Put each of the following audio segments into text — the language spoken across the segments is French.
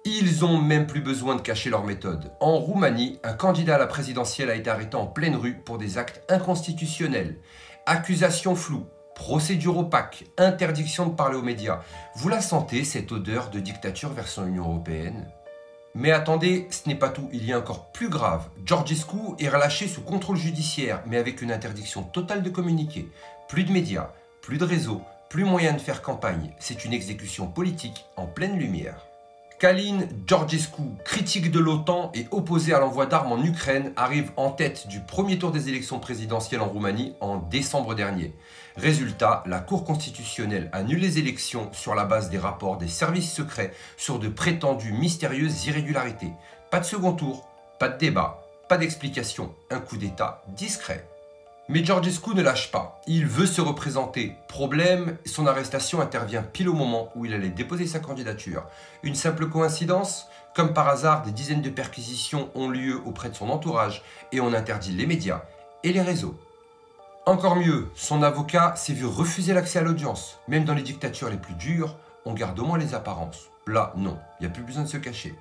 Ils ont même plus besoin de cacher leur méthode. En Roumanie, un candidat à la présidentielle a été arrêté en pleine rue pour des actes inconstitutionnels. Accusations floues, procédure opaque, interdiction de parler aux médias. Vous la sentez, cette odeur de dictature version Union européenne? Mais attendez, ce n'est pas tout, il y a encore plus grave. Georgescu est relâché sous contrôle judiciaire, mais avec une interdiction totale de communiquer. Plus de médias, plus de réseaux, plus moyen de faire campagne. C'est une exécution politique en pleine lumière. Călin Georgescu, critique de l'OTAN et opposé à l'envoi d'armes en Ukraine, arrive en tête du premier tour des élections présidentielles en Roumanie en décembre dernier. Résultat, la Cour constitutionnelle annule les élections sur la base des rapports des services secrets sur de prétendues mystérieuses irrégularités. Pas de second tour, pas de débat, pas d'explication, un coup d'État discret. Mais Georgescu ne lâche pas, il veut se représenter. Problème, son arrestation intervient pile au moment où il allait déposer sa candidature. Une simple coïncidence? Comme par hasard, des dizaines de perquisitions ont lieu auprès de son entourage et on interdit les médias et les réseaux. Encore mieux, son avocat s'est vu refuser l'accès à l'audience. Même dans les dictatures les plus dures, on garde au moins les apparences. Là, non, il n'y a plus besoin de se cacher.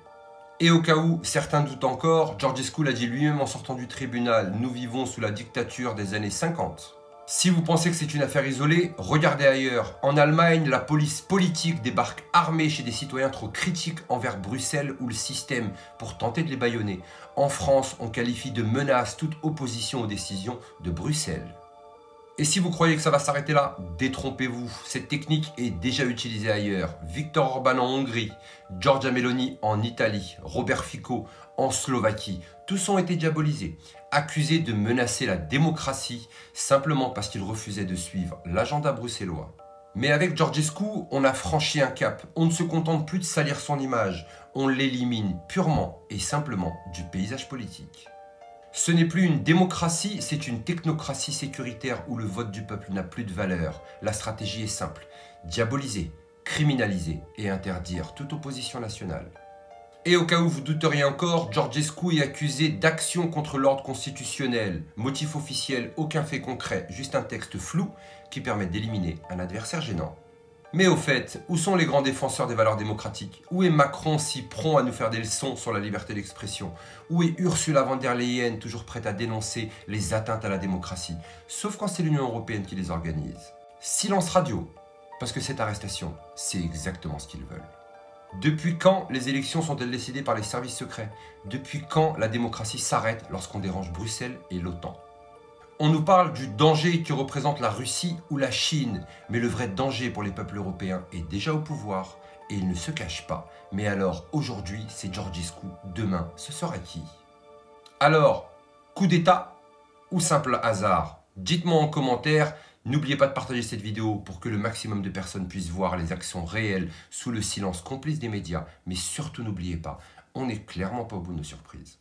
Et au cas où certains doutent encore, Georgescu l'a dit lui-même en sortant du tribunal, nous vivons sous la dictature des années 50. Si vous pensez que c'est une affaire isolée, regardez ailleurs. En Allemagne, la police politique débarque armée chez des citoyens trop critiques envers Bruxelles ou le système pour tenter de les bâillonner. En France, on qualifie de menace toute opposition aux décisions de Bruxelles. Et si vous croyez que ça va s'arrêter là, détrompez-vous, cette technique est déjà utilisée ailleurs. Viktor Orban en Hongrie, Giorgia Meloni en Italie, Robert Fico en Slovaquie, tous ont été diabolisés, accusés de menacer la démocratie simplement parce qu'ils refusaient de suivre l'agenda bruxellois. Mais avec Georgescu, on a franchi un cap, on ne se contente plus de salir son image, on l'élimine purement et simplement du paysage politique. Ce n'est plus une démocratie, c'est une technocratie sécuritaire où le vote du peuple n'a plus de valeur. La stratégie est simple, diaboliser, criminaliser et interdire toute opposition nationale. Et au cas où vous douteriez encore, Georgescu est accusé d'action contre l'ordre constitutionnel. Motif officiel, aucun fait concret, juste un texte flou qui permet d'éliminer un adversaire gênant. Mais au fait, où sont les grands défenseurs des valeurs démocratiques? Où est Macron si prompt à nous faire des leçons sur la liberté d'expression? Où est Ursula von der Leyen toujours prête à dénoncer les atteintes à la démocratie? Sauf quand c'est l'Union européenne qui les organise. Silence radio, parce que cette arrestation, c'est exactement ce qu'ils veulent. Depuis quand les élections sont-elles décidées par les services secrets? Depuis quand la démocratie s'arrête lorsqu'on dérange Bruxelles et l'OTAN? On nous parle du danger que représente la Russie ou la Chine, mais le vrai danger pour les peuples européens est déjà au pouvoir et il ne se cache pas. Mais alors, aujourd'hui, c'est Georgescu, demain, ce sera qui? Alors, coup d'État ou simple hasard? Dites-moi en commentaire, n'oubliez pas de partager cette vidéo pour que le maximum de personnes puissent voir les actions réelles sous le silence complice des médias, mais surtout n'oubliez pas, on n'est clairement pas au bout de nos surprises.